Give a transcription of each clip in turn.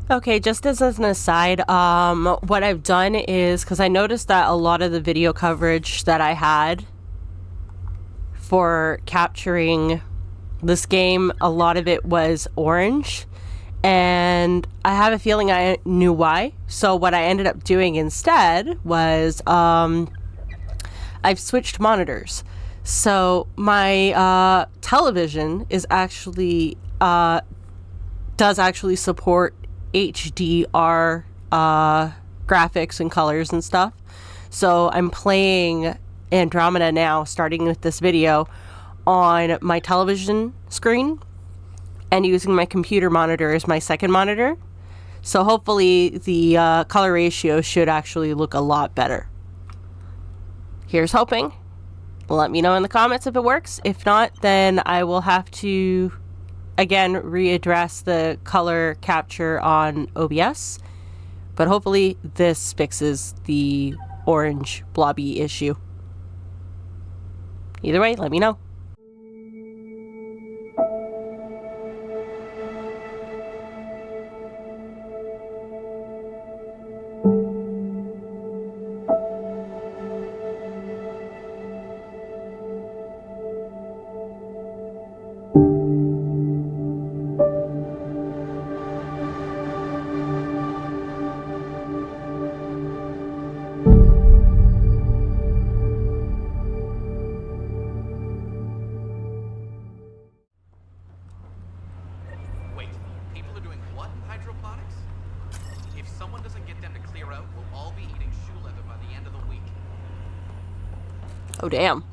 Okay, just as an aside, what I've done is, because I noticed that a lot of the video coverage that I had for capturing this game, a lot of it was orange, and I have a feeling I knew why. So what I ended up doing instead was I've switched monitors. So my television is actually does actually support HDR graphics and colors and stuff. So I'm playing Andromeda now, starting with this video, on my television screen and using my computer monitor as my second monitor. So hopefully the color ratio should actually look a lot better. Here's hoping. Let me know in the comments if it works. If not, then I will have to again readdress the color capture on OBS, but hopefully this fixes the orange blobby issue. Either way, let me know. Oh, damn.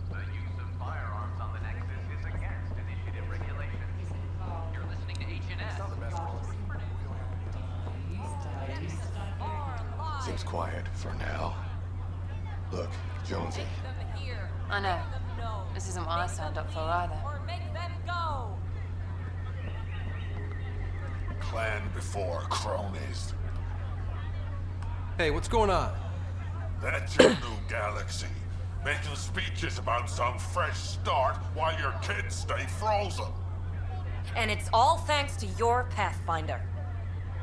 The use of firearms on the Nexus is against initiative regulations. You're listening to H&S. Seems quiet for now. Look, Jonesy. I know. This isn't what I signed up for either. Clan before cronies. Hey, what's going on? That's your new galaxy. Making speeches about some fresh start while your kids stay frozen. And it's all thanks to your Pathfinder.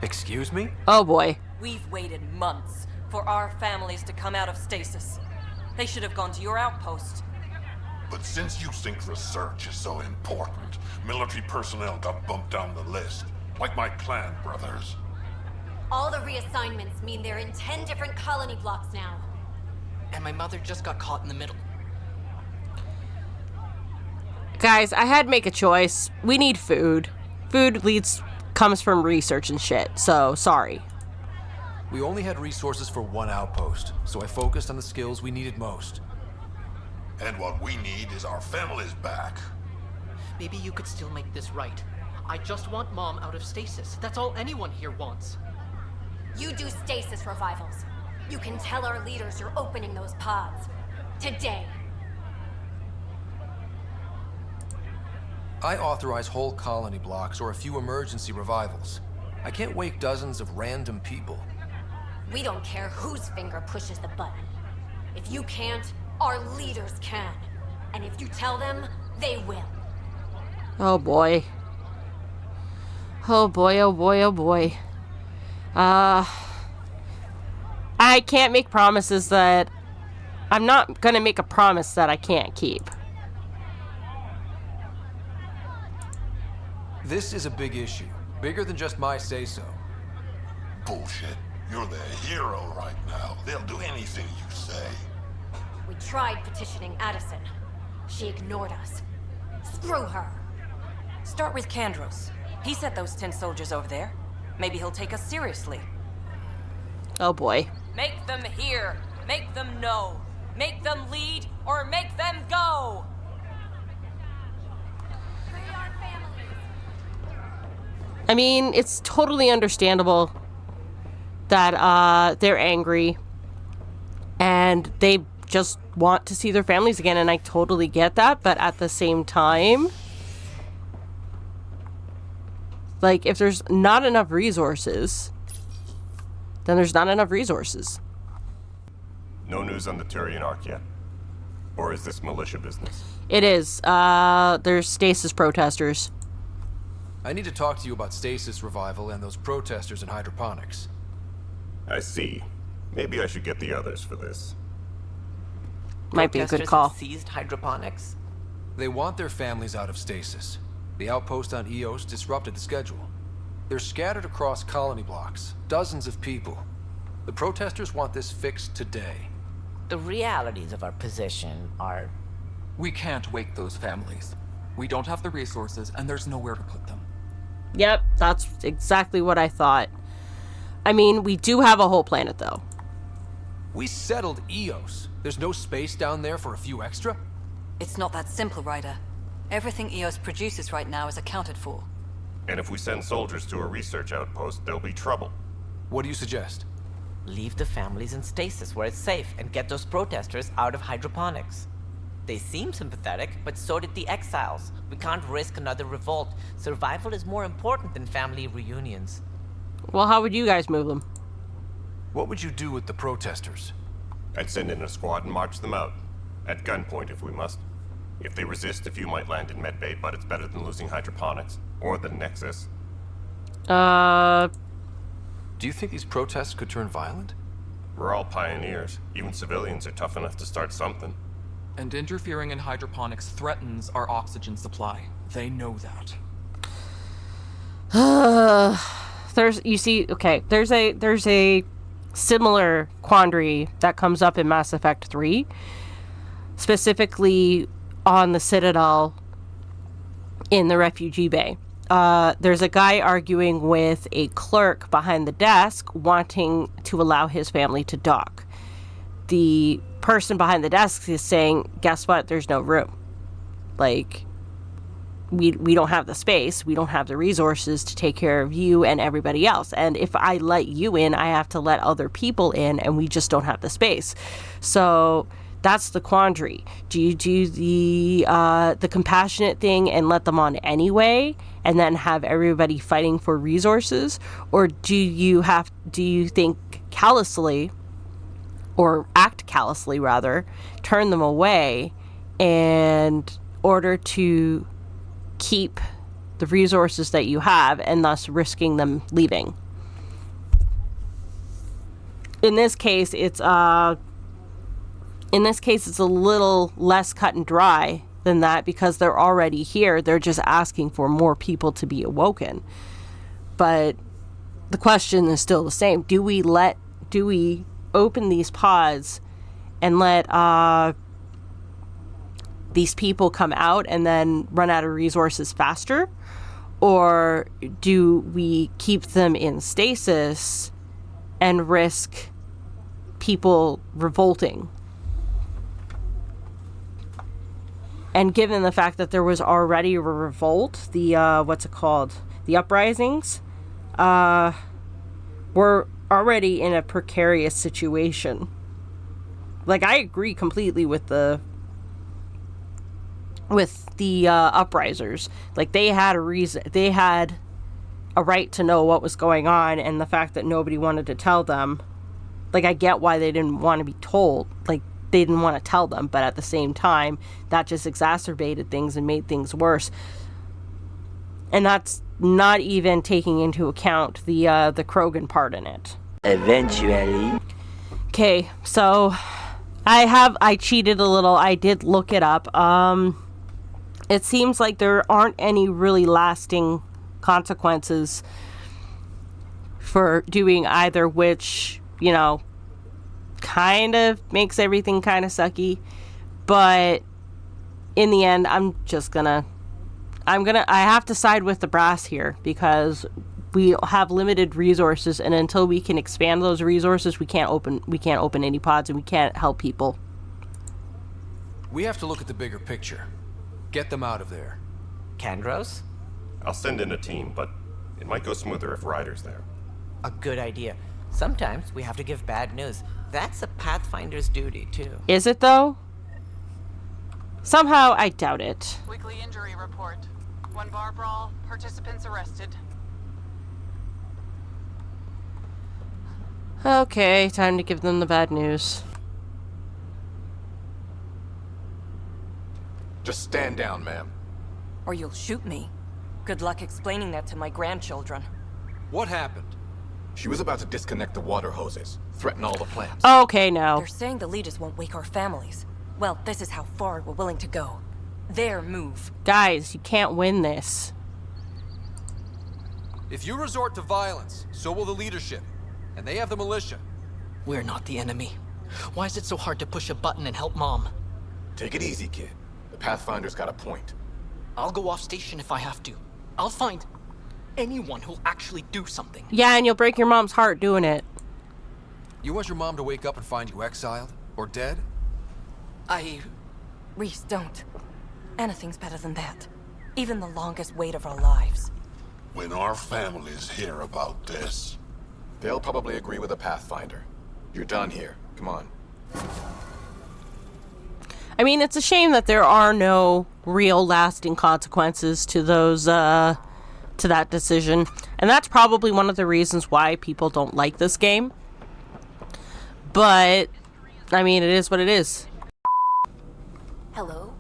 Excuse me? Oh boy. We've waited months for our families to come out of stasis. They should have gone to your outpost. But since you think research is so important, military personnel got bumped down the list. Like my clan brothers. All the reassignments mean they're in 10 different colony blocks now. And my mother just got caught in the middle. Guys, I had to make a choice. We need food. Food comes from research and shit, so sorry. We only had resources for one outpost, so I focused on the skills we needed most. And what we need is our families back. Maybe you could still make this right. I just want Mom out of stasis. That's all anyone here wants. You do stasis revivals. You can tell our leaders you're opening those pods. Today. I authorize whole colony blocks or a few emergency revivals. I can't wake dozens of random people. We don't care whose finger pushes the button. If you can't, our leaders can. And if you tell them, they will. Oh boy. Oh boy, oh boy, oh boy. I can't make promises that... I'm not gonna make a promise that I can't keep. This is a big issue. Bigger than just my say-so. Bullshit. You're the hero right now. They'll do anything you say. We tried petitioning Addison. She ignored us. Screw her. Start with Kandros. He sent those 10 soldiers over there. Maybe he'll take us seriously. Oh boy. Make them hear. Make them know. Make them lead or make them go. I mean, it's totally understandable that they're angry and they just want to see their families again, and I totally get that, but at the same time, like, if there's not enough resources, then there's not enough resources. No news on the Turian Ark yet? Or is this militia business? It is. There's stasis protesters. I need to talk to you about stasis revival and those protesters in hydroponics. I see. Maybe I should get the others for this. Might be a good Protesters call. have seized hydroponics. They want their families out of stasis. The outpost on Eos disrupted the schedule. They're scattered across colony blocks, dozens of people. The protesters want this fixed today. The realities of our position are... We can't wake those families. We don't have the resources, and there's nowhere to put them. Yep, that's exactly what I thought. I mean, we do have a whole planet, though. We settled Eos. There's no space down there for a few extra? It's not that simple, Ryder. Everything EOS produces right now is accounted for. And if we send soldiers to a research outpost, there'll be trouble. What do you suggest? Leave the families in stasis where it's safe and get those protesters out of hydroponics. They seem sympathetic, but so did the exiles. We can't risk another revolt. Survival is more important than family reunions. Well, how would you guys move them? What would you do with the protesters? I'd send in a squad and march them out. At gunpoint if we must. If they resist, a few might land in medbay, but it's better than losing hydroponics. Or the Nexus. Do you think these protests could turn violent? We're all pioneers. Even civilians are tough enough to start something. And interfering in hydroponics threatens our oxygen supply. They know that. There's a similar quandary that comes up in Mass Effect 3, specifically on the Citadel in the refugee bay. There's a guy arguing with a clerk behind the desk wanting to allow his family to dock. The person behind the desk is saying, guess what, there's no room. Like, we don't have the space, we don't have the resources to take care of you and everybody else. And if I let you in, I have to let other people in, and we just don't have the space. So that's the quandary. Do you do the compassionate thing and let them on anyway, and then have everybody fighting for resources? Or do you think callously, or act callously rather, turn them away in order to keep the resources that you have, and thus risking them leaving? In this case, it's a little less cut and dry than that, because they're already here. They're just asking for more people to be awoken. But the question is still the same. Do we open these pods and let these people come out and then run out of resources faster? Or do we keep them in stasis and risk people revolting? And given the fact that there was already a revolt, the uprisings, we're already in a precarious situation. Like, I agree completely with the uprisers. Like, they had a reason, they had a right to know what was going on, and the fact that nobody wanted to tell them, like, I get why they didn't want to be told. Like, they didn't want to tell them, but at the same time, that just exacerbated things and made things worse. And that's not even taking into account the Krogan part in it. Eventually. Okay, so I cheated a little. I did look it up. It seems like there aren't any really lasting consequences for doing either, which, you know, kind of makes everything kind of sucky. But in the end, I have to side with the brass here, because we have limited resources, and until we can expand those resources, we can't open any pods, and we can't help people. We have to look at the bigger picture. Get them out of there. Kandros? I'll send in a team, but it might go smoother if Ryder's there. A good idea. Sometimes we have to give bad news. That's a Pathfinder's duty, too. Is it, though? Somehow, I doubt it. Weekly injury report. 1 bar brawl, participants arrested. Okay, time to give them the bad news. Just stand down, ma'am. Or you'll shoot me. Good luck explaining that to my grandchildren. What happened? She was about to disconnect the water hoses, threaten all the plants. Okay, now. They're saying the leaders won't wake our families. Well, this is how far we're willing to go. Their move. Guys, you can't win this. If you resort to violence, so will the leadership. And they have the militia. We're not the enemy. Why is it so hard to push a button and help Mom? Take it easy, kid. The Pathfinder's got a point. I'll go off station if I have to. I'll find anyone who'll actually do something. Yeah, and you'll break your mom's heart doing it. You want your mom to wake up and find you exiled? Or dead? Reese, don't. Anything's better than that. Even the longest wait of our lives. When our families hear about this... They'll probably agree with the Pathfinder. You're done here. Come on. I mean, it's a shame that there are no real lasting consequences to those, to that decision. And that's probably one of the reasons why people don't like this game. But, I mean, it is what it is. Hello?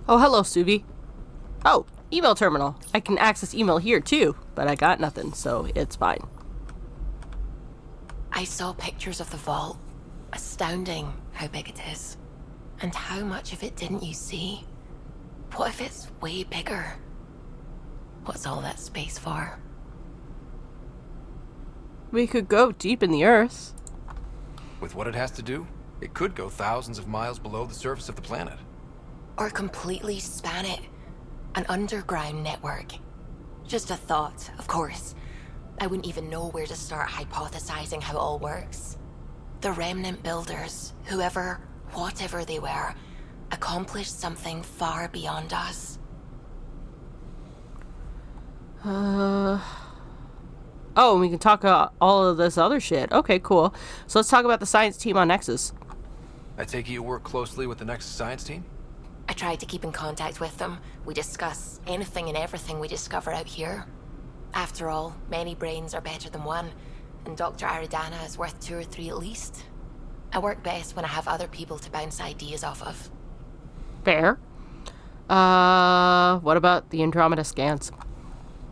Oh, hello, Suvi. Oh, email terminal. I can access email here, too. But I got nothing, so it's fine. I saw pictures of the vault. Astounding how big it is. And how much of it didn't you see? What if it's way bigger? What's all that space for? We could go deep in the earth. With what it has to do, it could go thousands of miles below the surface of the planet. Or completely span it. An underground network. Just a thought, of course. I wouldn't even know where to start hypothesizing how it all works. The Remnant builders, whoever, whatever they were, accomplished something far beyond us. Oh, and we can talk about all of this other shit. Okay, cool. So let's talk about the science team on Nexus. I take it you work closely with the Nexus science team? I try to keep in contact with them. We discuss anything and everything we discover out here. After all, many brains are better than one, and Dr. Aridana is worth 2 or 3 at least. I work best when I have other people to bounce ideas off of. Fair. What about the Andromeda scans?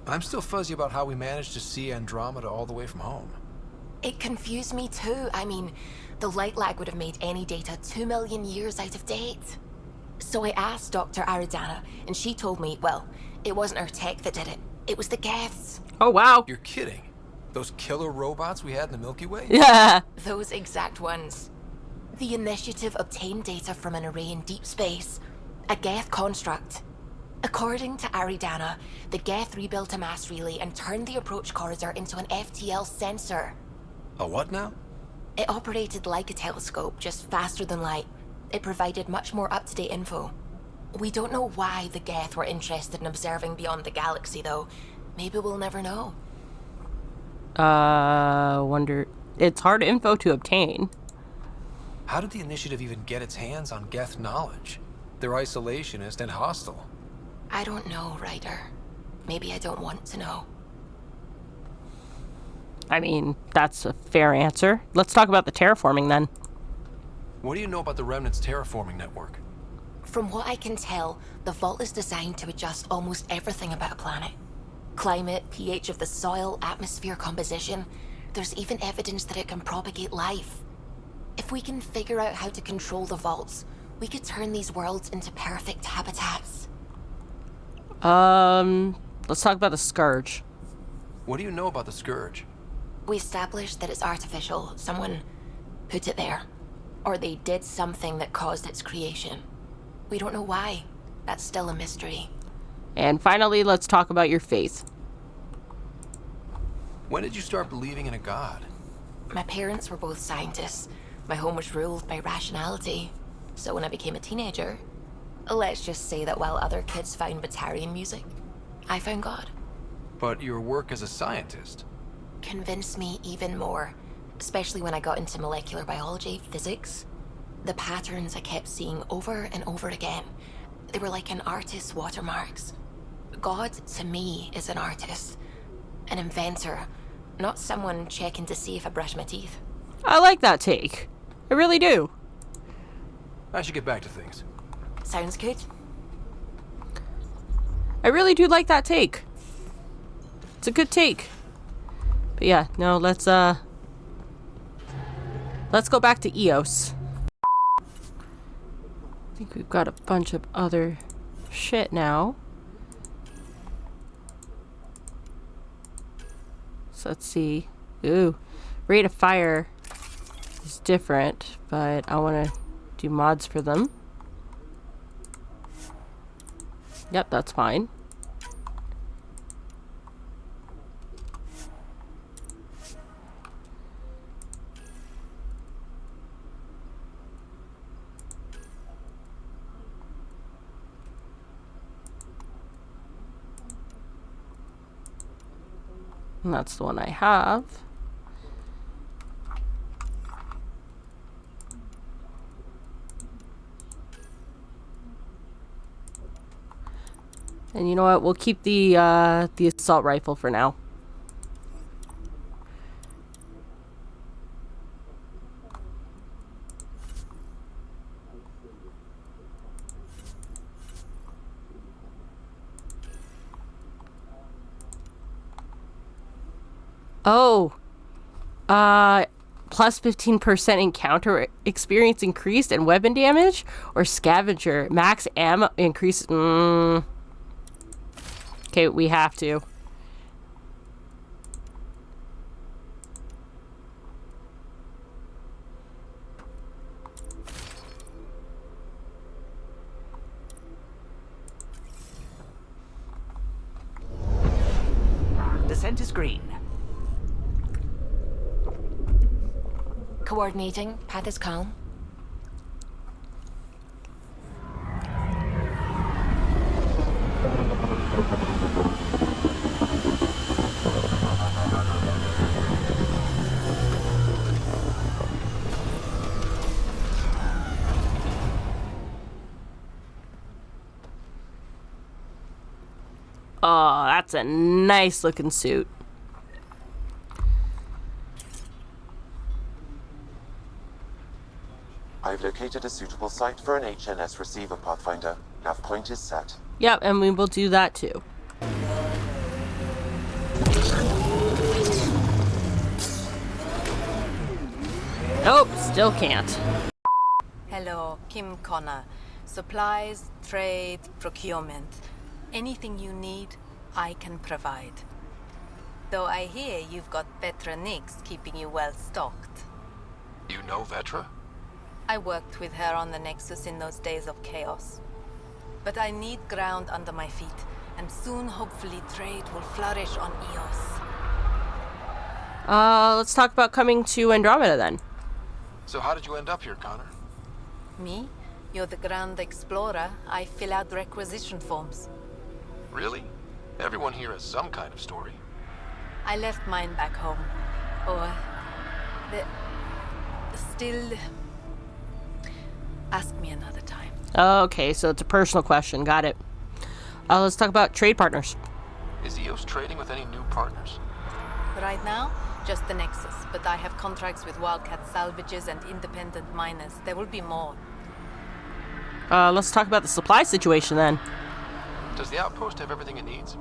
I'm still fuzzy about how we managed to see Andromeda all the way from home. It confused me too. I mean, the light lag would have made any data 2 million years out of date. So I asked Dr. Aridana, and she told me, well, it wasn't her tech that did it. It was the Geths. Oh, wow. You're kidding. Those killer robots we had in the Milky Way? Yeah. Those exact ones. The Initiative obtained data from an array in deep space. A Geth construct. According to Aridana, the Geth rebuilt a mass relay and turned the approach corridor into an FTL sensor. A what now? It operated like a telescope, just faster than light. It provided much more up-to-date info. We don't know why the Geth were interested in observing beyond the galaxy, though. Maybe we'll never know. Wonder... It's hard info to obtain. How did the Initiative even get its hands on Geth knowledge? They're isolationist and hostile. I don't know, Ryder. Maybe I don't want to know. I mean, that's a fair answer. Let's talk about the terraforming, then. What do you know about the Remnant's terraforming network? From what I can tell, the vault is designed to adjust almost everything about a planet. Climate, pH of the soil, atmosphere composition. There's even evidence that it can propagate life. If we can figure out how to control the vaults, we could turn these worlds into perfect habitats. Let's talk about the Scourge. What do you know about the Scourge? We established that it's artificial. Someone put it there. Or they did something that caused its creation. We don't know why. That's still a mystery. And finally, let's talk about your faith. When did you start believing in a god? My parents were both scientists. My home was ruled by rationality. So when I became a teenager, let's just say that while other kids found Batarian music, I found God. But your work as a scientist convinced me even more, especially when I got into molecular biology, physics. The patterns I kept seeing over and over again, they were like an artist's watermarks. God, to me, is an artist, an inventor, not someone checking to see if I brush my teeth. I like that take. I really do. I should get back to things. Sounds good. I really do like that take. It's a good take. But yeah, no, let's go back to Eos. I think we've got a bunch of other shit now. So let's see. Ooh, rate of fire is different, but I want to do mods for them. Yep, that's fine. And that's the one I have. And you know what? We'll keep the assault rifle for now. Oh, plus 15% encounter experience increased and weapon damage, or scavenger max ammo increase. Okay, we have to. Descent is green. Coordinating. Path is calm. Oh, that's a nice looking suit. I've located a suitable site for an HNS receiver, Pathfinder. Nav point is set. Yep, and we will do that too. Nope, still can't. Hello, Kim Connor. Supplies, trade, procurement. Anything you need, I can provide. Though I hear you've got Vetra Nix keeping you well stocked. You know Vetra? I worked with her on the Nexus in those days of chaos. But I need ground under my feet, and soon hopefully trade will flourish on Eos. Let's talk about coming to Andromeda then. So how did you end up here, Connor? Me? You're the Grand Explorer. I fill out requisition forms. Really? Everyone here has some kind of story. I left mine back home. Or... still... Ask me another time. Okay, so it's a personal question. Got it. Let's talk about trade partners. Is Eos trading with any new partners? Right now, just the Nexus. But I have contracts with Wildcat salvages and independent miners. There will be more. Let's talk about the supply situation then. Does the outpost have everything it needs?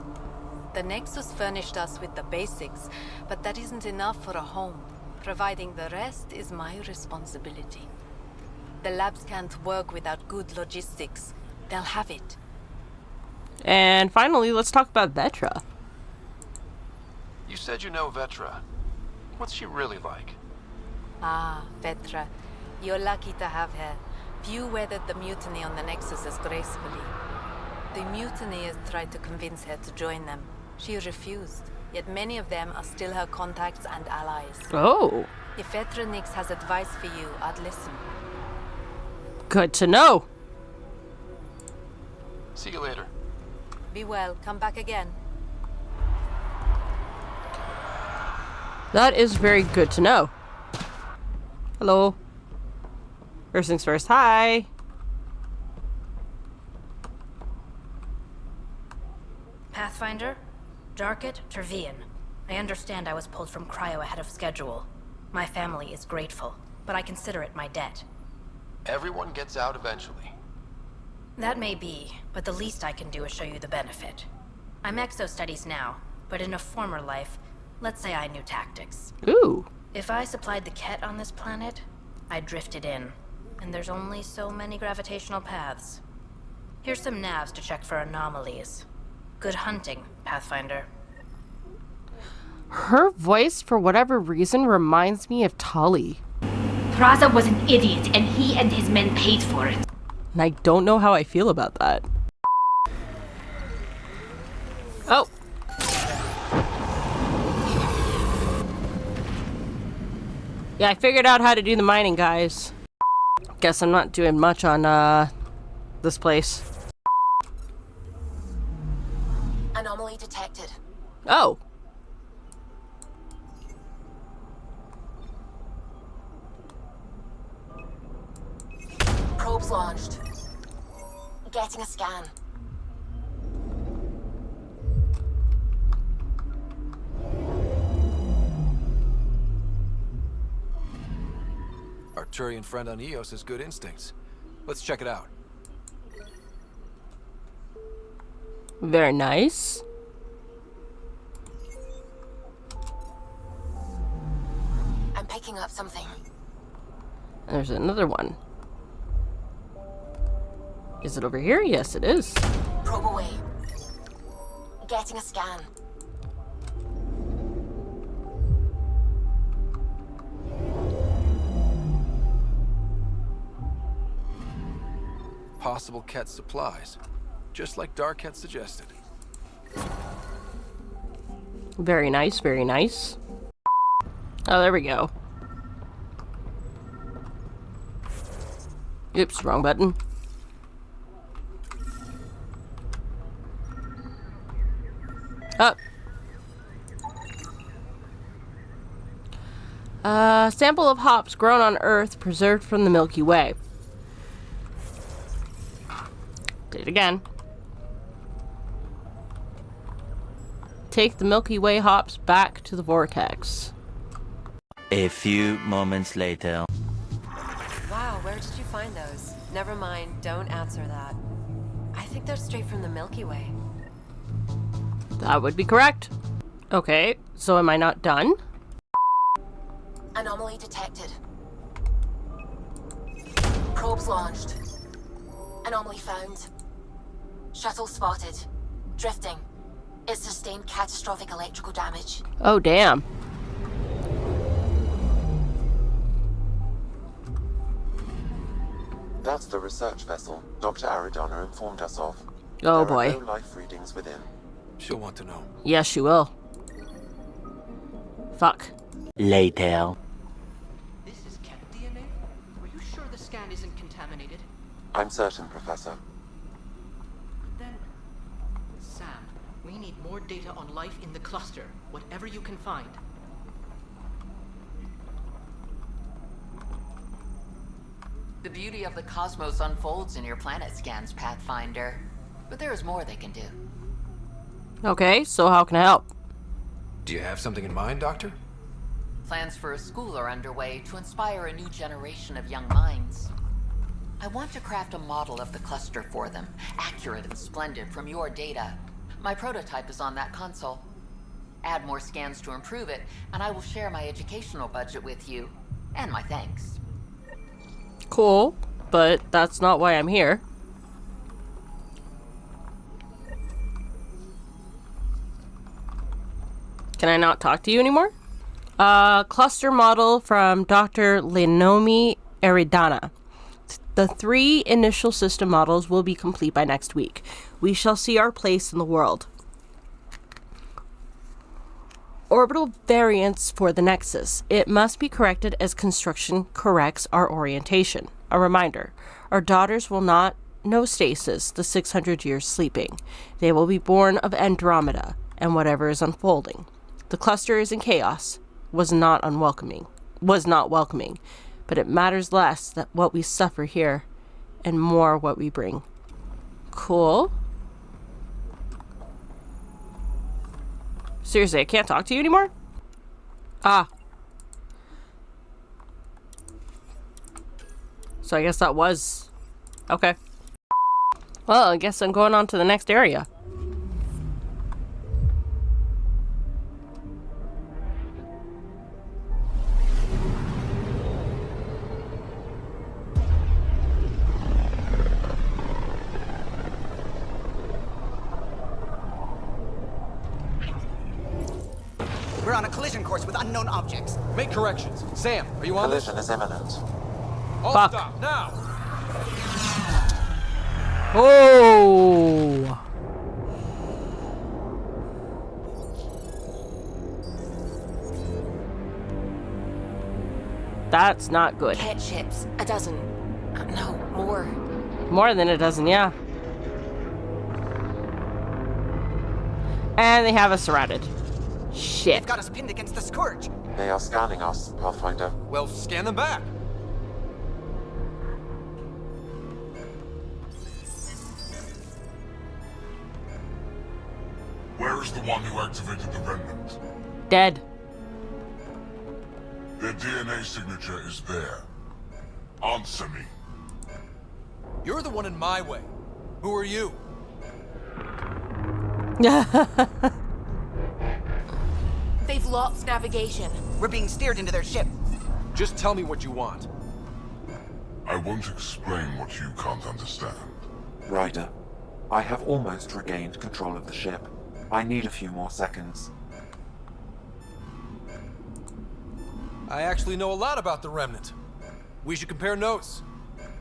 The Nexus furnished us with the basics, but that isn't enough for a home. Providing the rest is my responsibility. The labs can't work without good logistics. They'll have it. And finally, let's talk about Vetra. You said you know Vetra. What's she really like? Ah, Vetra. You're lucky to have her. Few weathered the mutiny on the Nexus as gracefully. The mutineers tried to convince her to join them. She refused, yet many of them are still her contacts and allies. Oh. If Vetra Nix has advice for you, I'd listen. Good to know. See you later. Be well. Come back again. That is very good to know. Hello. First things first, hi. Pathfinder? Jarkett, Tervian. I understand I was pulled from cryo ahead of schedule. My family is grateful, but I consider it my debt. Everyone gets out eventually. That may be, but the least I can do is show you the benefit. I'm exo-studies now, but in a former life, let's say I knew tactics. Ooh. If I supplied the Kett on this planet, I drifted in, and there's only so many gravitational paths. Here's some navs to check for anomalies. Good hunting, Pathfinder. Her voice, for whatever reason, reminds me of Tully. Thraza was an idiot, and he and his men paid for it. And I don't know how I feel about that. Oh. Yeah, I figured out how to do the mining, guys. Guess I'm not doing much on, this place. Anomaly detected. Oh. Probes launched. Getting a scan. Arturian friend on Eos has good instincts. Let's check it out. Very nice. I'm picking up something. There's another one. Is it over here? Yes, it is. Probe away. Getting a scan. Possible Kett supplies, just like Darkett suggested. Very nice, very nice. Oh, there we go. Oops, wrong button. Up. Sample of hops grown on Earth, preserved from the Milky Way. Did it again. Take the Milky Way hops back to the vortex. A few moments later. Wow, where did you find those? Never mind, don't answer that. I think they're straight from the Milky Way. That would be correct. Okay, so am I not done? Anomaly detected. Probes launched. Anomaly found. Shuttle spotted. Drifting. It sustained catastrophic electrical damage. Oh, damn. That's the research vessel Dr. Aridana informed us of. Oh, There boy. are no life readings within. She'll want to know. Yes, she will. Fuck. Later. This is Kett DNA? Are you sure the scan isn't contaminated? I'm certain, Professor. Then, Sam, we need more data on life in the cluster, whatever you can find. The beauty of the cosmos unfolds in your planet scans, Pathfinder. But there is more they can do. Okay, so how can I help? Do you have something in mind, Doctor? Plans for a school are underway to inspire a new generation of young minds. I want to craft a model of the cluster for them, accurate and splendid from your data. My prototype is on that console. Add more scans to improve it, and I will share my educational budget with you, and my thanks. Cool, but that's not why I'm here. Can I not talk to you anymore? Cluster model from Dr. Lenomi Aridana. The 3 initial system models will be complete by next week. We shall see our place in the world. Orbital variance for the Nexus. It must be corrected as construction corrects our orientation. A reminder, our daughters will not know stasis, the 600 years sleeping. They will be born of Andromeda and whatever is unfolding. The cluster is in chaos, was not welcoming, but it matters less that what we suffer here and more what we bring. Cool. Seriously, I can't talk to you anymore? Ah. So I guess that was... Okay. Well, I guess I'm going on to the next area. We're on a collision course with unknown objects. Make corrections. Sam, are you on this? Collision is imminent. All Fuck. stop, now! Oh! That's not good. Kett ships. A dozen. No, more. More than a dozen, yeah. And they have us surrounded. Shit. They've got us pinned against the Scourge. They are scanning us, Pathfinder. Well, scan them back. Where is the one who activated the remnant? Dead. Their DNA signature is there. Answer me. You're the one in my way. Who are you? They've lost navigation. We're being steered into their ship. Just tell me what you want. I won't explain what you can't understand. Ryder, I have almost regained control of the ship. I need a few more seconds. I actually know a lot about the Remnant. We should compare notes.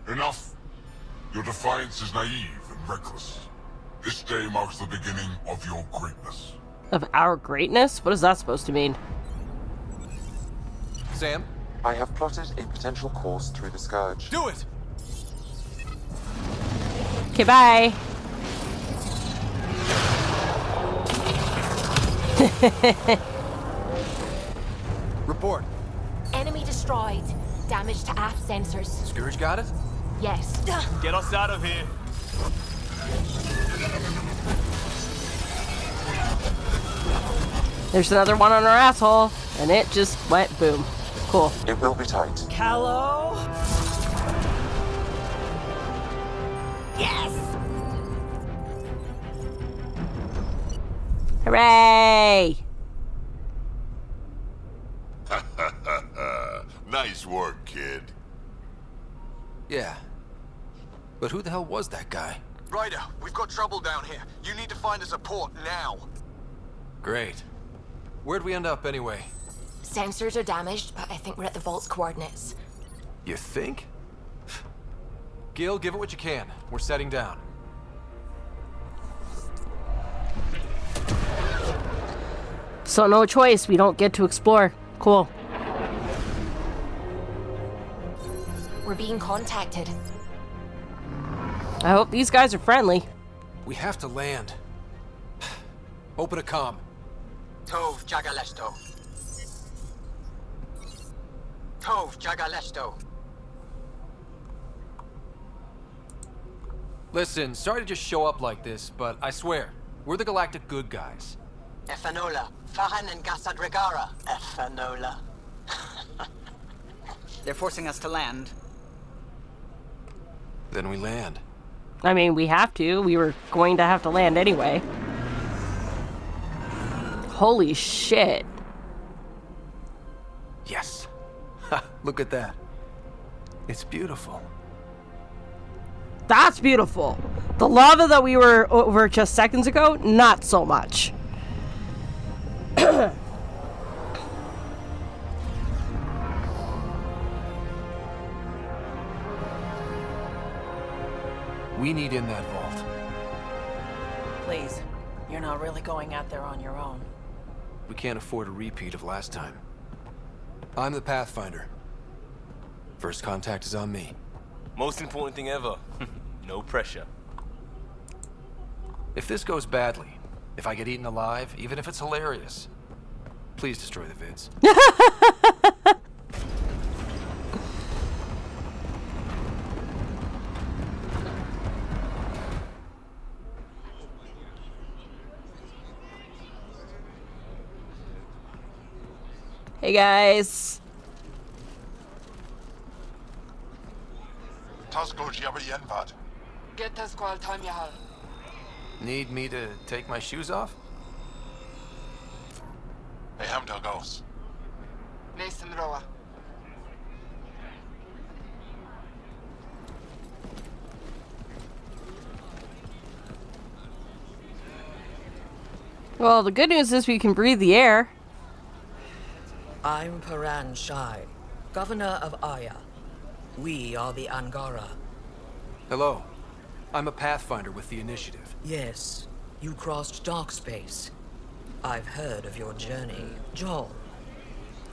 Enough. Your defiance is naive and reckless. This day marks the beginning of your greatness. Of our greatness? What is that supposed to mean? Sam? I have plotted a potential course through the Scourge. Do it! Okay, bye. Report. Enemy destroyed. Damage to aft sensors. Scourge got it? Yes. Get us out of here. There's another one on our asshole, and it just went boom. Cool. It will be tight. Callow? Yes! Hooray! Nice work, kid. Yeah. But who the hell was that guy? Ryder, we've got trouble down here. You need to find us a port now. Great. Where'd we end up anyway? Sensors are damaged, but I think we're at the vault's coordinates. You think? Gil, give it what you can. We're setting down. So no choice. We don't get to explore. Cool. We're being contacted. I hope these guys are friendly. We have to land. Open a comm. Tov Jagalesto. Tov Jagalesto. Listen, sorry to just show up like this, but I swear, we're the galactic good guys. Efanola. Fahan and Gasadregara. Efanola. They're forcing us to land. Then we land. I mean, we have to. We were going to have to land anyway. Holy shit. Yes. Ha, look at that. It's beautiful. That's beautiful. The lava that we were over just seconds ago, not so much. We need in that vault. Please, you're not really going out there on your own. We can't afford a repeat of last time. I'm the Pathfinder. First contact is on me. Most important thing ever. No pressure. If this goes badly, if I get eaten alive, even if it's hilarious, please destroy the vids. Hey guys. Tas går jag igen vad? Get us squal time yahal. Need me to take my shoes off? Hey, Hamdal goes. Nathan Roa. Well, the good news is we can breathe the air. I'm Paran Shai, Governor of Aya. We are the Angara. Hello. I'm a Pathfinder with the Initiative. Yes, you crossed dark space. I've heard of your journey, Joel.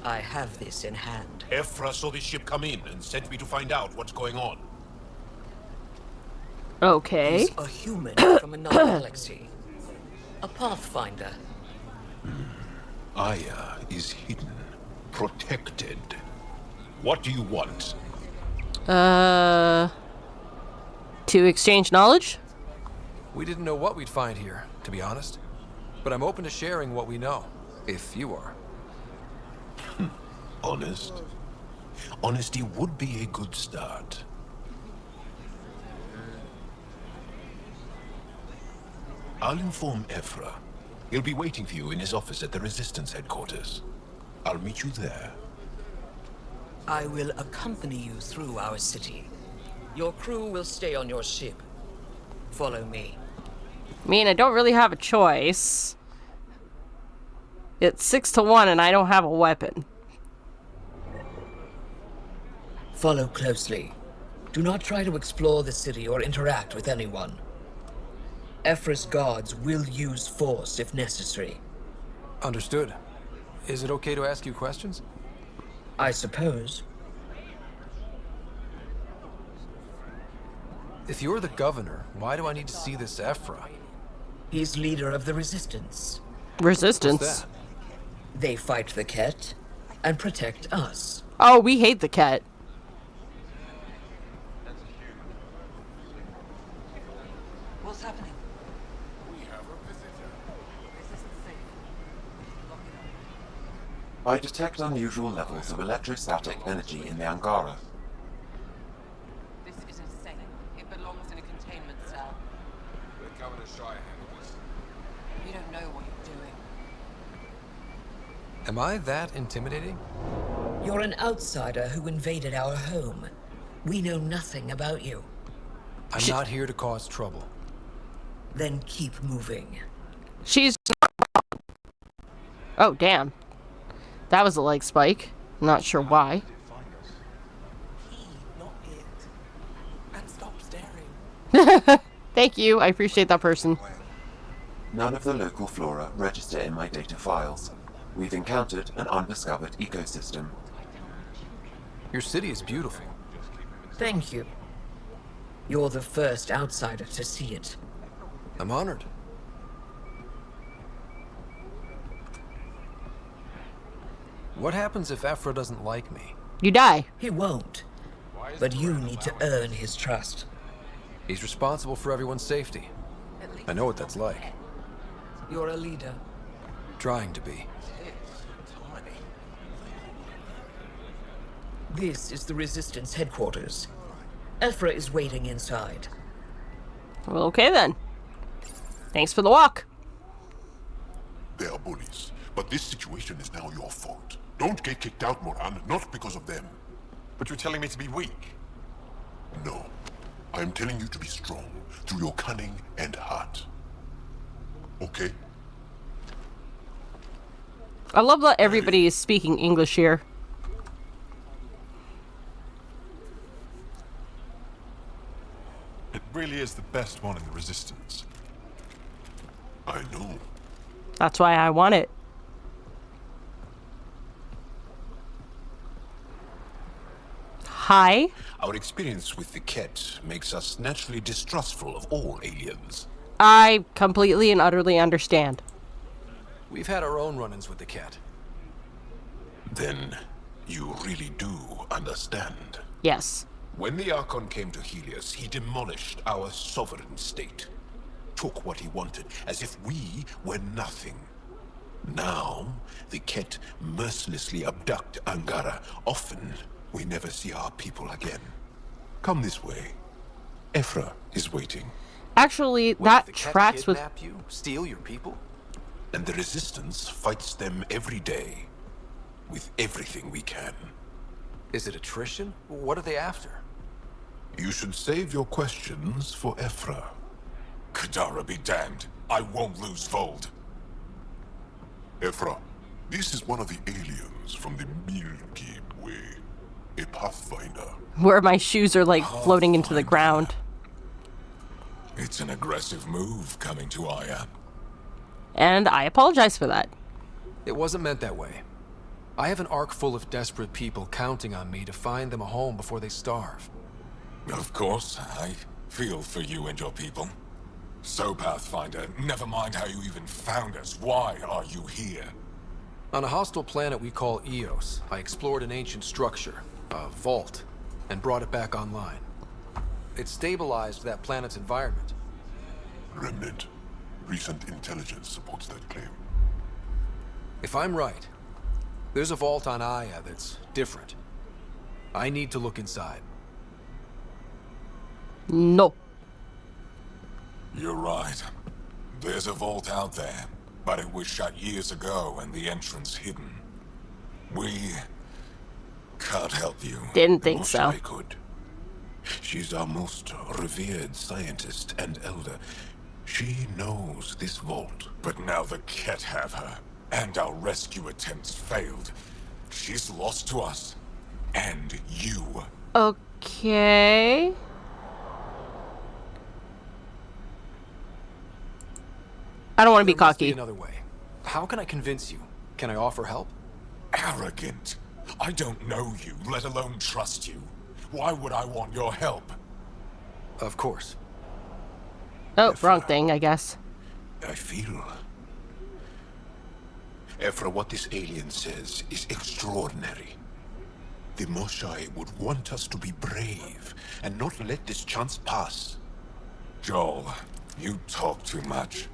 I have this in hand. Ephra saw this ship come in and sent me to find out what's going on. Okay. He's a human from another galaxy. A Pathfinder. Aya is hidden, protected. What do you want? To exchange knowledge? We didn't know what we'd find here, to be honest. But I'm open to sharing what we know, if you are. Honest? Honesty would be a good start. I'll inform Ephra. He'll be waiting for you in his office at the Resistance headquarters. I'll meet you there. I will accompany you through our city. Your crew will stay on your ship. Follow me. I mean, I don't really have a choice. It's 6-1 and I don't have a weapon. Follow closely. Do not try to explore the city or interact with anyone. Ephra's guards will use force if necessary. Understood. Is it okay to ask you questions? I suppose. If you're the governor, why do I need to see this Ephra? He's leader of the Resistance. Resistance? What's that? They fight the Kett and protect us. Oh, we hate the Kett. What's happening? I detect unusual levels of electrostatic energy in the Angara. This is insane. It belongs in a containment cell. Let Governor Shai handle this. You don't know what you're doing. Am I that intimidating? You're an outsider who invaded our home. We know nothing about you. I'm not here to cause trouble. Then keep moving. She's not wrong. Oh, damn. That was a leg spike. I'm not sure why. And stop staring. Thank you. I appreciate that person. None of the local flora register in my data files. We've encountered an undiscovered ecosystem. Your city is beautiful. Thank you. You're the first outsider to see it. I'm honored. What happens if Ephra doesn't like me? You die. He won't. But you need to earn his trust. He's responsible for everyone's safety. I know what that's like. You're a leader. Trying to be. This is the Resistance headquarters. Ephra is waiting inside. Well, okay then. Thanks for the walk. They are bullies, but this situation is now your fault. Don't get kicked out, Moran, not because of them. But you're telling me to be weak. No. I am telling you to be strong, through your cunning and heart. Okay? I love that everybody is speaking English here. It really is the best one in the Resistance. I know. That's why I want it. Hi. Our experience with the Kett makes us naturally distrustful of all aliens. I completely and utterly understand. We've had our own run-ins with the Kett. Then you really do understand. Yes. When the Archon came to Helius, he demolished our sovereign state. Took what he wanted, as if we were nothing. Now, the Kett mercilessly abduct Angara. Often, we never see our people again. Come this way. Ephra is waiting. Actually, that tracks with... Kidnap you? Steal your people? And the Resistance fights them every day. With everything we can. Is it attrition? What are they after? You should save your questions for Ephra. Kadara be damned. I won't lose Vold. Ephra, this is one of the aliens from the Milky Way. A pathfinder. Where my shoes are like floating into the ground. It's an aggressive move coming to Aya. And I apologize for that. It wasn't meant that way. I have an ark full of desperate people counting on me to find them a home before they starve. Of course, I feel for you and your people. So, Pathfinder, never mind how you even found us. Why are you here? On a hostile planet we call Eos, I explored an ancient structure, a vault, and brought it back online. It stabilized that planet's environment. Remnant. Recent intelligence supports that claim. If I'm right, there's a vault on Aya that's different. I need to look inside. No. You're right. There's a vault out there, but it was shut years ago and the entrance hidden. We can't help you. Didn't think so. I could. She's our most revered scientist and elder. She knows this vault. But now the Kett have her, and our rescue attempts failed. She's lost to us. And you. Okay. I don't want to be cocky. Another way. How can I convince you? Can I offer help? Arrogant. I don't know you, let alone trust you. Why would I want your help? Of course. Oh, wrong thing, I guess. I feel. Ephra, what this alien says is extraordinary. The Moshai would want us to be brave and not let this chance pass. Joel, you talk too much.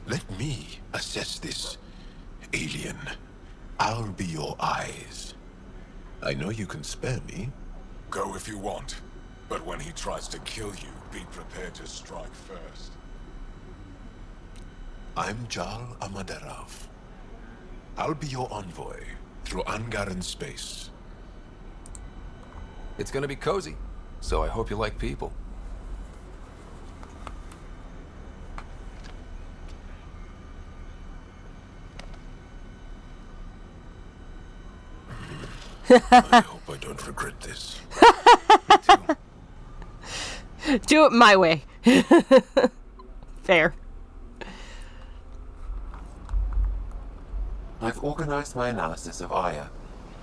Let me assess this, alien. I'll be your eyes. I know you can spare me. Go if you want. But when he tries to kill you, be prepared to strike first. I'm Jal Amaderov. I'll be your envoy through Angaran space. It's gonna be cozy, so I hope you like people. I hope I don't regret this. Do it my way. Fair. I've organized my analysis of Aya.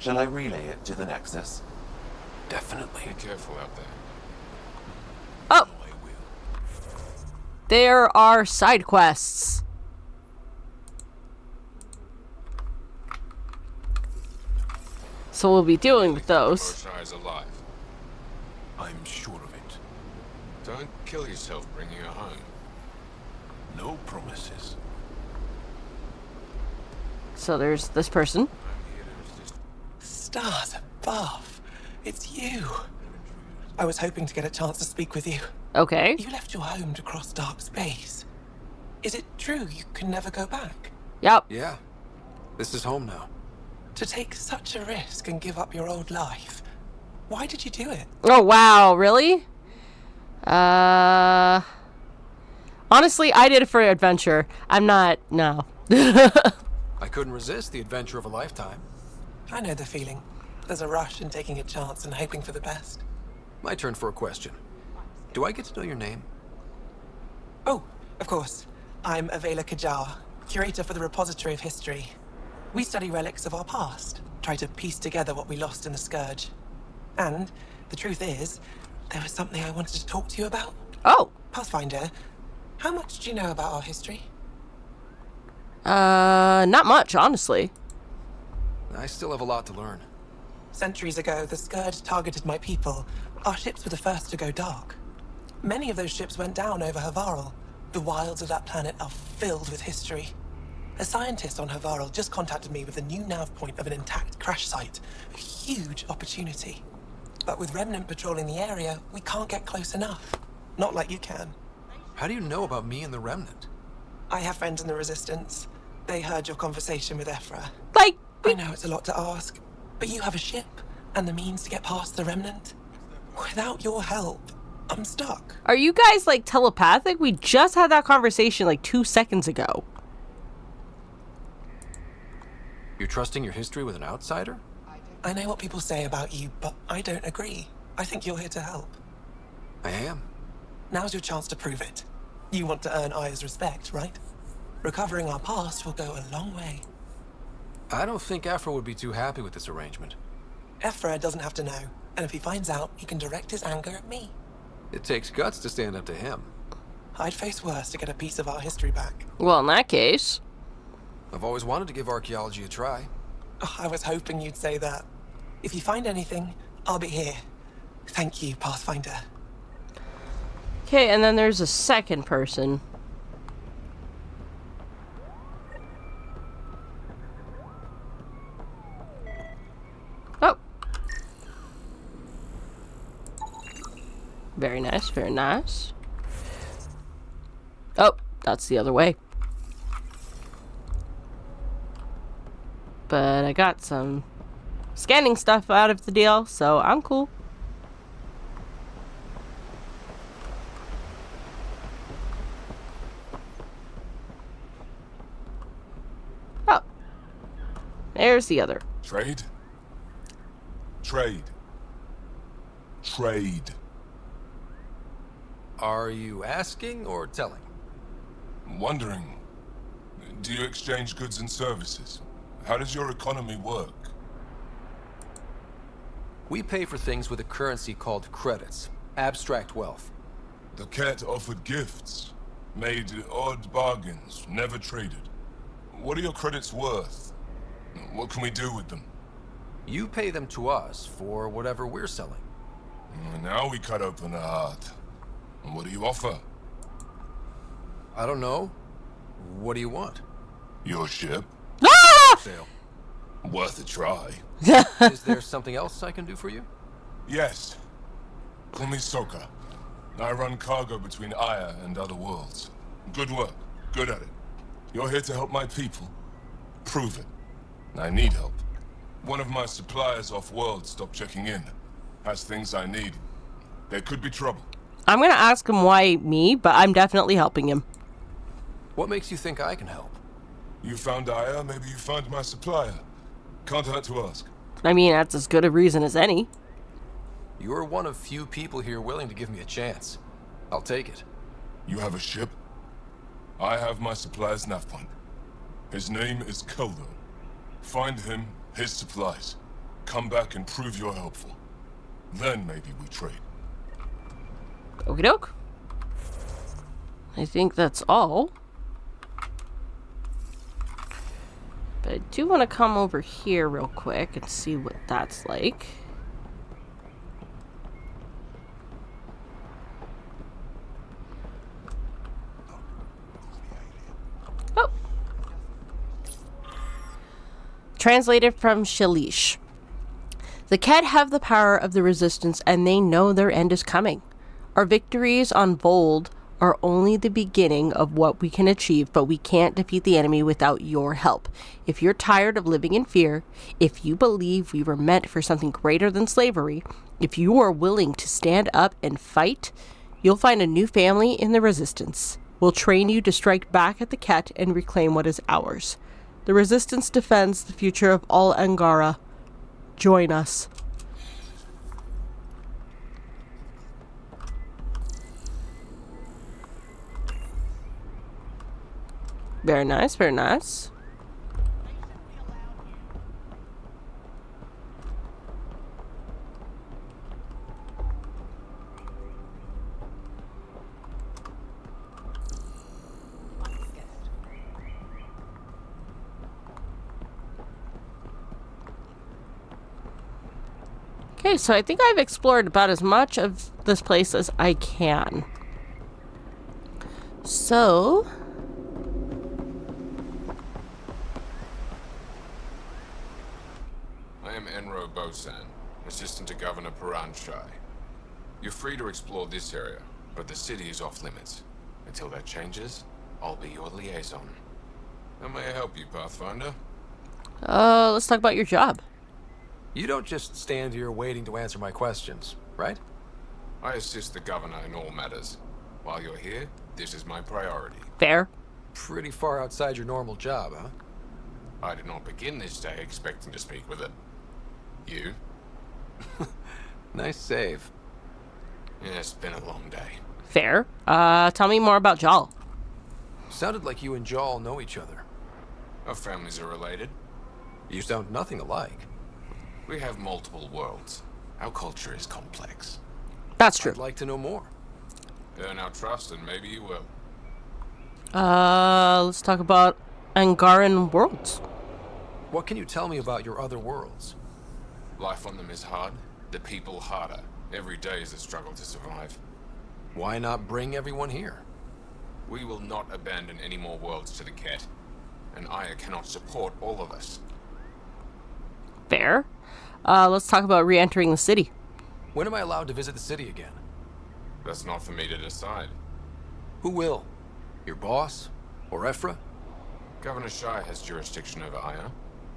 Shall I relay it to the Nexus? Definitely. Be careful out there. Oh! There are side quests. So we'll be dealing with those. Moshai's alive. I'm sure of it. Don't kill yourself bringing her home. No promises. So there's this person. Stars above. It's you. I was hoping to get a chance to speak with you. Okay. You left your home to cross dark space. Is it true you can never go back? Yep. Yeah. This is home now. To take such a risk and give up your old life. Why did you do it? Oh, wow. Really? Honestly, I did it for adventure. I'm not... No. I couldn't resist the adventure of a lifetime. I know the feeling. There's a rush in taking a chance and hoping for the best. My turn for a question. Do I get to know your name? Oh, of course. I'm Avela Kajar, curator for the Repository of History. We study relics of our past, try to piece together what we lost in the Scourge. And the truth is, there was something I wanted to talk to you about. Oh. Pathfinder, how much do you know about our history? Not much, honestly. I still have a lot to learn. Centuries ago, the Scourge targeted my people. Our ships were the first to go dark. Many of those ships went down over Havarl. The wilds of that planet are filled with history. A scientist on Havarl just contacted me with a new nav point of an intact crash site. A huge opportunity. But with Remnant patrolling the area, we can't get close enough. Not like you can. How do you know about me and the Remnant? I have friends in the Resistance. They heard your conversation with Ephra. Like, I know it's a lot to ask, but you have a ship and the means to get past the Remnant. Without your help, I'm stuck. Are you guys like telepathic? We just had that conversation like 2 seconds ago. You're trusting your history with an outsider? I know what people say about you, but I don't agree. I think you're here to help. I am. Now's your chance to prove it. You want to earn Aya's respect, right? Recovering our past will go a long way. I don't think Ephra would be too happy with this arrangement. Ephra doesn't have to know, and if he finds out, he can direct his anger at me. It takes guts to stand up to him. I'd face worse to get a piece of our history back. Well, in that case... I've always wanted to give archaeology a try. Oh, I was hoping you'd say that. If you find anything, I'll be here. Thank you, Pathfinder. Okay, and then there's a second person. Oh. Very nice, very nice. Oh, that's the other way. But I got some scanning stuff out of the deal, so I'm cool. Oh. There's the other. Trade? Trade. Trade. Are you asking or telling? Wondering. Do you exchange goods and services? How does your economy work? We pay for things with a currency called credits. Abstract wealth. The Kett offered gifts. Made odd bargains, never traded. What are your credits worth? What can we do with them? You pay them to us for whatever we're selling. Now we cut open the heart. What do you offer? I don't know. What do you want? Your ship? Sale. Worth a try. Is there something else I can do for you? Yes. Call me Soka. I run cargo between Aya and other worlds. Good work. Good at it. You're here to help my people. Prove it. I need help. One of my suppliers off-world stopped checking in. Has things I need. There could be trouble. I'm gonna ask him why me, but I'm definitely helping him. What makes you think I can help? You found Aya, maybe you found my supplier. Can't hurt to ask. I mean, that's as good a reason as any. You're one of few people here willing to give me a chance. I'll take it. You have a ship? I have my supplier's nav point. His name is Koldo. Find him, his supplies. Come back and prove you're helpful. Then maybe we trade. Okie doke. I think that's all. But I do want to come over here real quick and see what that's like. Oh. Translated from Shalish. The Kett have the power of the Resistance, and they know their end is coming. Our victories on Vold are only the beginning of what we can achieve, but we can't defeat the enemy without your help. If you're tired of living in fear, if you believe we were meant for something greater than slavery, if you are willing to stand up and fight, you'll find a new family in the Resistance. We'll train you to strike back at the Kett and reclaim what is ours. The Resistance defends the future of all Angara. Join us. Very nice, very nice. Okay, so I think I've explored about as much of this place as I can. So... I am Enro Bosan, assistant to Governor Paranchai. You're free to explore this area. But the city is off limits. Until that changes, I'll be your liaison. How may I help you, Pathfinder? Let's talk about your job. You don't just stand here waiting to answer my questions, right? I assist the governor in all matters. While you're here, this is my priority. Fair. Pretty far outside your normal job, huh? I did not begin this day expecting to speak with it. You? Nice save. Yeah, it's been a long day. Fair. Tell me more about Jal. Sounded like you and Jal know each other. Our families are related. You sound nothing alike. We have multiple worlds. Our culture is complex. That's true. I'd like to know more. Earn our trust and maybe you will. Let's talk about Angaran worlds. What can you tell me about your other worlds? Life on them is hard, the people harder. Every day is a struggle to survive. Why not bring everyone here? We will not abandon any more worlds to the Kett, and Aya cannot support all of us. Fair. Let's talk about re-entering the city. When am I allowed to visit the city again? That's not for me to decide. Who will? Your boss? Or Ephra? Governor Shai has jurisdiction over Aya.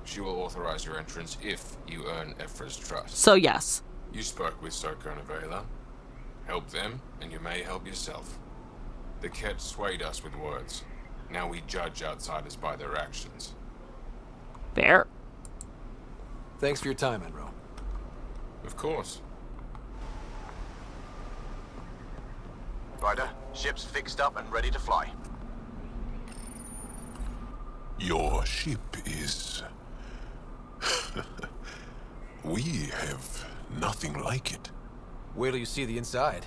She will authorize your entrance if you earn Ephra's trust. So yes. You spoke with Soko and Avela. Help them, and you may help yourself. The Kett swayed us with words. Now we judge outsiders by their actions. Fair. Thanks for your time, Enro. Of course. Ryder, ship's fixed up and ready to fly. Your ship is... We have nothing like it. Wait till you see the inside.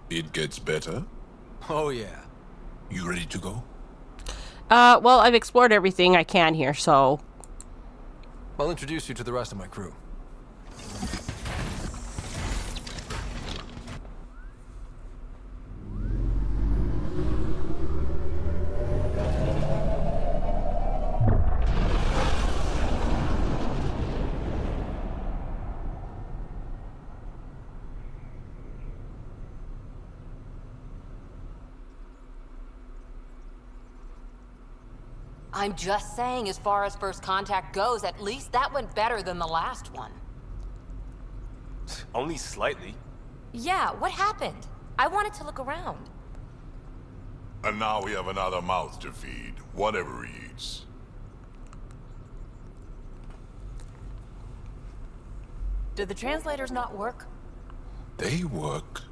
It gets better? Oh yeah. You ready to go? Well, I've explored everything I can here, so... I'll introduce you to the rest of my crew. I'm just saying, as far as first contact goes, at least that went better than the last one. Only slightly. Yeah, what happened? I wanted to look around. And now we have another mouth to feed, whatever he eats. Did the translators not work? They work.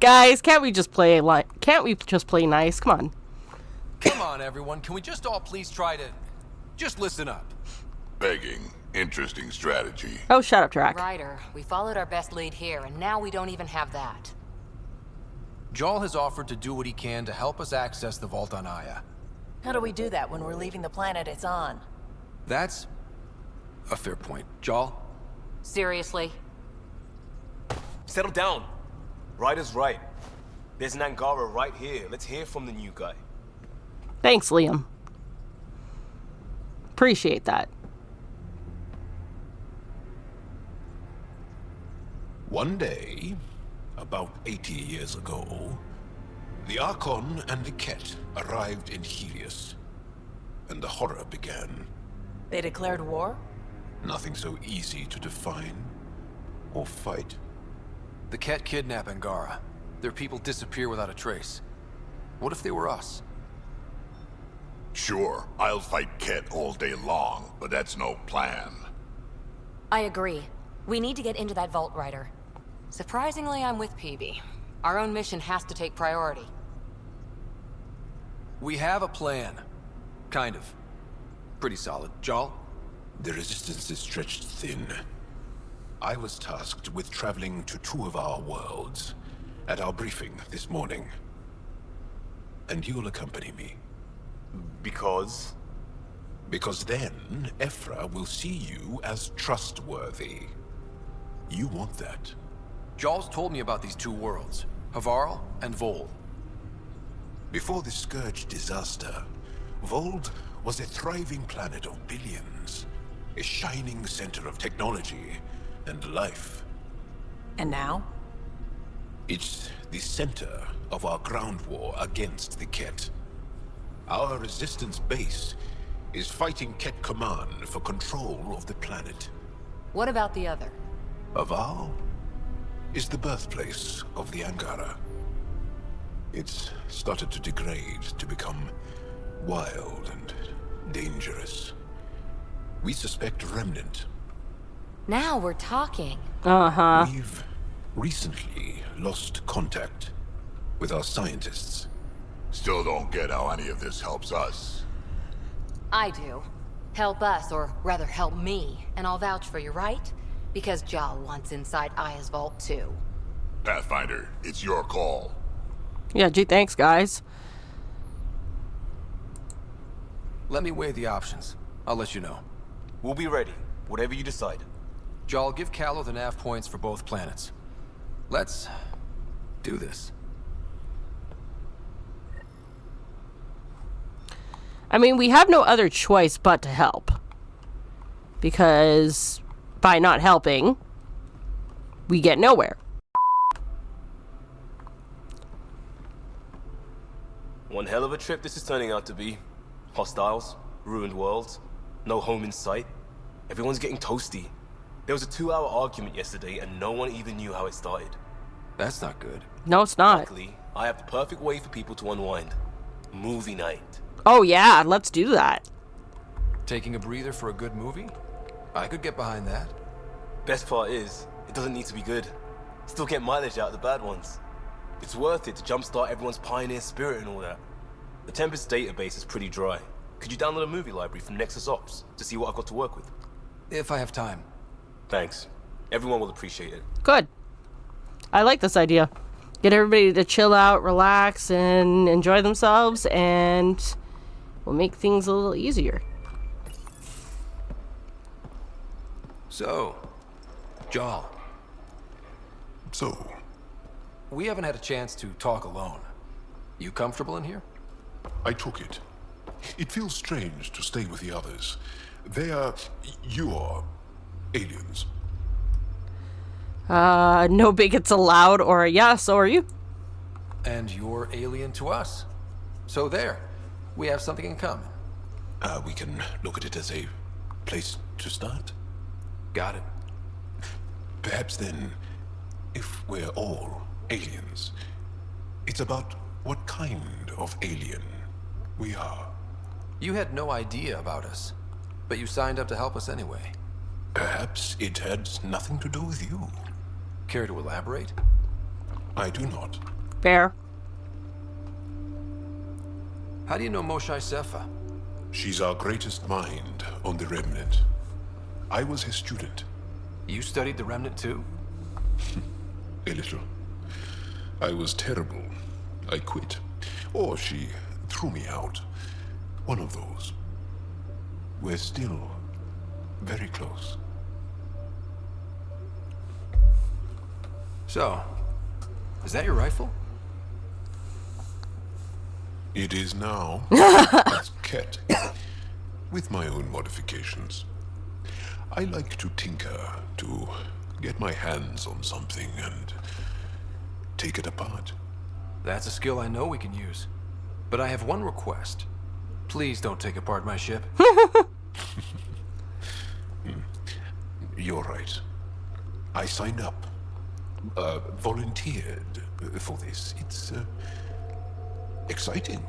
Guys, can't we just play nice? Come on. Come on, everyone. Can we just all please try to... just listen up? Begging. Interesting strategy. Oh, shut up, Tarak. Ryder, we followed our best lead here, and now we don't even have that. Jal has offered to do what he can to help us access the vault on Aya. How do we do that when we're leaving the planet it's on? That's a fair point. Jal? Seriously? Settle down. Ryder's right. There's an Angara right here. Let's hear from the new guy. Thanks, Liam. Appreciate that. One day, about 80 years ago, the Archon and the Kett arrived in Helius, and the horror began. They declared war? Nothing so easy to define or fight. The Kett kidnap Angara. Their people disappear without a trace. What if they were us? Sure, I'll fight Kett all day long, but that's no plan. I agree. We need to get into that vault, Ryder. Surprisingly, I'm with PB. Our own mission has to take priority. We have a plan. Kind of. Pretty solid. Jal? The resistance is stretched thin. I was tasked with traveling to 2 of our worlds at our briefing this morning. And you'll accompany me. Because? Because then, Ephra will see you as trustworthy. You want that. Jal's told me about these 2 worlds, Havarl and Vold. Before the Scourge disaster, Vold was a thriving planet of billions, a shining center of technology and life. And now? It's the center of our ground war against the Kett. Our resistance base is fighting Kett Command for control of the planet. What about the other? Aval is the birthplace of the Angara. It's started to degrade, to become wild and dangerous. We suspect a remnant. Now we're talking. Uh-huh. We've recently lost contact with our scientists. Still don't get how any of this helps us. I do. Help us, or rather help me, and I'll vouch for you, right? Because Jal wants inside Aya's vault too. Pathfinder, it's your call. Yeah, gee, thanks, guys. Let me weigh the options. I'll let you know. We'll be ready, whatever you decide. Jal, give Callow the nav points for both planets. Let's do this. I mean, we have no other choice but to help. Because by not helping, we get nowhere. One hell of a trip this is turning out to be. Hostiles, ruined worlds, no home in sight. Everyone's getting toasty. There was a 2-hour argument yesterday and no one even knew how it started. That's not good. No, it's not. Luckily, I have the perfect way for people to unwind. Movie night. Oh yeah, let's do that. Taking a breather for a good movie? I could get behind that. Best part is, it doesn't need to be good. Still get mileage out of the bad ones. It's worth it to jumpstart everyone's pioneer spirit and all that. The Tempest database is pretty dry. Could you download a movie library from Nexus Ops to see what I've got to work with? If I have time. Thanks. Everyone will appreciate it. Good. I like this idea. Get everybody to chill out, relax, and enjoy themselves, and we'll make things a little easier. So, Jal. So? We haven't had a chance to talk alone. You comfortable in here? I took it. It feels strange to stay with the others. They are... you are... aliens. No bigots allowed, or yeah, so are you. And you're alien to us. So there. We have something in common. We can look at it as a place to start. Got it. Perhaps then, if we're all aliens, it's about what kind of alien we are. You had no idea about us, but you signed up to help us anyway. Perhaps it had nothing to do with you. Care to elaborate? I do not. Fair. How do you know Moshae Sefa? She's our greatest mind on the Remnant. I was his student. You studied the Remnant too? A little. I was terrible. I quit. Or she threw me out. One of those. We're still very close. So, is that your rifle? It is now. That's Kett. With my own modifications. I like to tinker, to get my hands on something and take it apart. That's a skill I know we can use. But I have one request. Please don't take apart my ship. You're right. I signed up. Volunteered for this. It's exciting.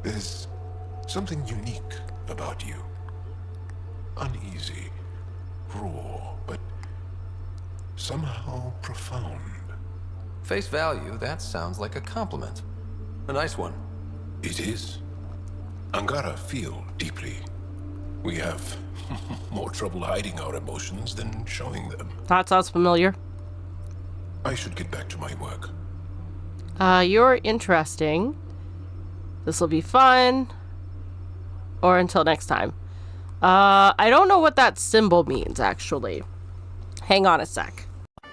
There's something unique about you. Uneasy, raw, but somehow profound. Face value, that sounds like a compliment. A nice one. It is. Angara feel deeply. We have more trouble hiding our emotions than showing them. That sounds familiar. I should get back to my work. You're interesting. This will be fun. Or until next time. I don't know what that symbol means, actually. Hang on a sec.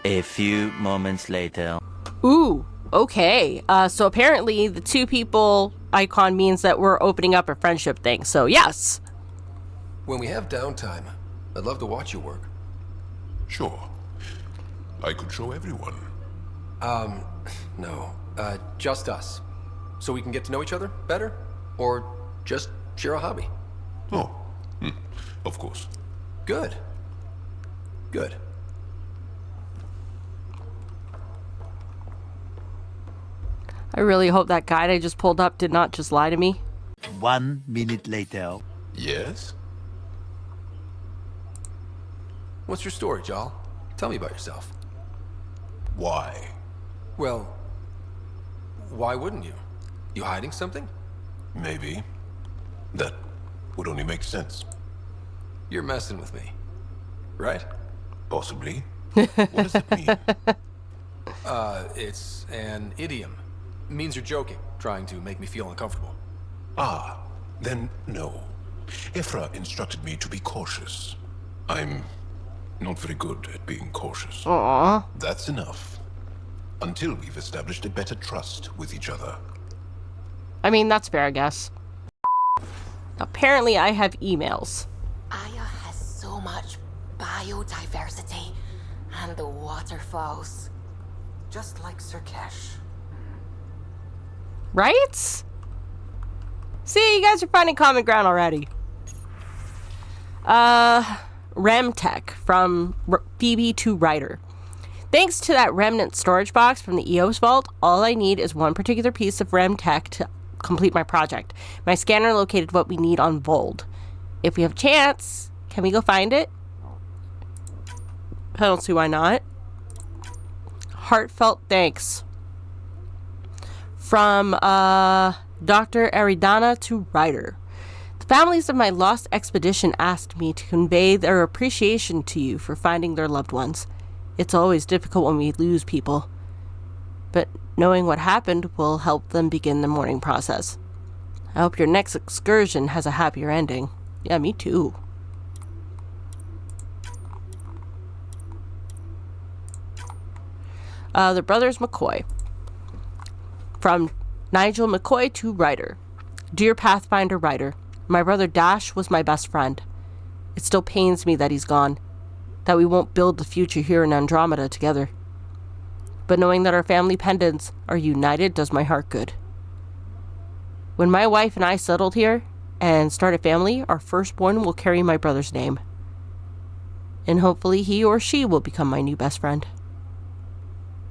A few moments later. Ooh, okay. So apparently the 2 people icon means that we're opening up a friendship thing. So yes. When we have downtime, I'd love to watch you work. Sure. I could show everyone. No. Just us. So we can get to know each other better? Or just share a hobby? Oh, of course. Good. Good. I really hope that guide I just pulled up did not just lie to me. 1 minute later. Yes? What's your story, Jal? Tell me about yourself. Why? Well, why wouldn't you? You hiding something? Maybe. That would only make sense. You're messing with me, right? Possibly. What does it mean? It's an idiom. It means you're joking, trying to make me feel uncomfortable. Ah, then no. Ephra instructed me to be cautious. I'm not very good at being cautious. Aww. That's enough. Until we've established a better trust with each other. I mean, that's fair, I guess. Apparently, I have emails. Aya has so much biodiversity and the waterfalls. Just like Sirkesh. Right? See, you guys are finding common ground already. Remtech from Phoebe to Ryder. Thanks to that remnant storage box from the EOS vault, all I need is one particular piece of Remtech to complete my project. My scanner located what we need on Vold. If we have a chance, can we go find it? I don't see why not. Heartfelt thanks. From Dr. Aridana to Ryder. The families of my lost expedition asked me to convey their appreciation to you for finding their loved ones. It's always difficult when we lose people, but knowing what happened will help them begin the mourning process. I hope your next excursion has a happier ending. Yeah, me too. The brothers McCoy. From Nigel McCoy to Ryder. Dear Pathfinder Ryder, my brother Dash was my best friend. It still pains me that he's gone, that we won't build the future here in Andromeda together. But knowing that our family pendants are united does my heart good. When my wife and I settled here and start a family, our firstborn will carry my brother's name. And hopefully he or she will become my new best friend.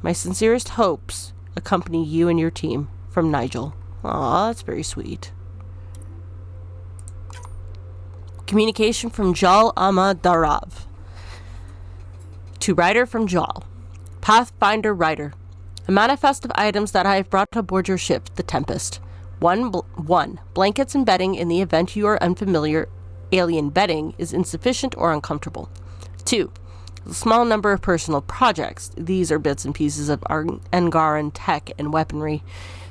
My sincerest hopes accompany you and your team. From Nigel. Aw, that's very sweet. Communication from Jal Amadarav. To Ryder from Jal. Pathfinder Ryder. A manifest of items that I have brought aboard your ship, the Tempest. 1. Blankets and bedding in the event you are unfamiliar alien bedding is insufficient or uncomfortable. 2. A small number of personal projects. These are bits and pieces of Angaran tech and weaponry.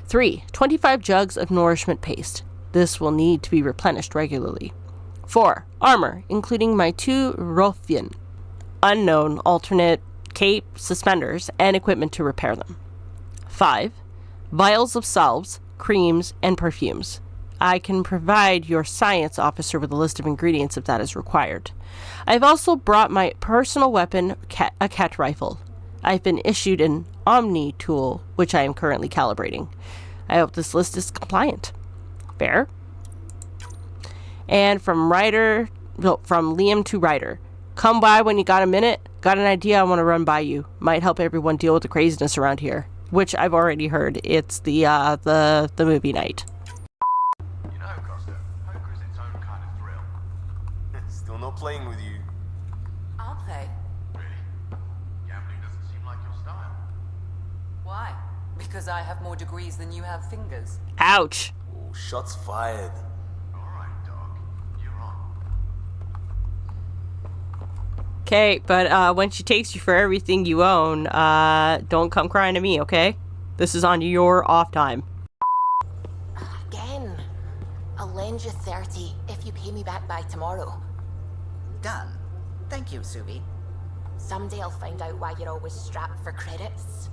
3. 25 jugs of nourishment paste. This will need to be replenished regularly. 4. Armor, including my 2 Rofian, unknown alternate cape, suspenders, and equipment to repair them. 5. Vials of salves, creams, and perfumes. I can provide your science officer with a list of ingredients if that is required. I've also brought my personal weapon, a Kett rifle. I've been issued an Omni tool, which I am currently calibrating. I hope this list is compliant. Fair. And from Liam to Ryder. Come by when you got a minute. Got an idea I want to run by you. Might help everyone deal with the craziness around here. Which I've already heard. It's the movie night. You know, Costa, poker is its own kind of thrill. Still not playing with you. I'll play. Really? Gambling doesn't seem like your style. Why? Because I have more degrees than you have fingers. Ouch. Oh, shots fired. Okay, but when she takes you for everything you own, don't come crying to me, okay? This is on your off time. Again. I'll lend you 30 if you pay me back by tomorrow. Done. Thank you, Subi. Someday I'll find out why you're always strapped for credits.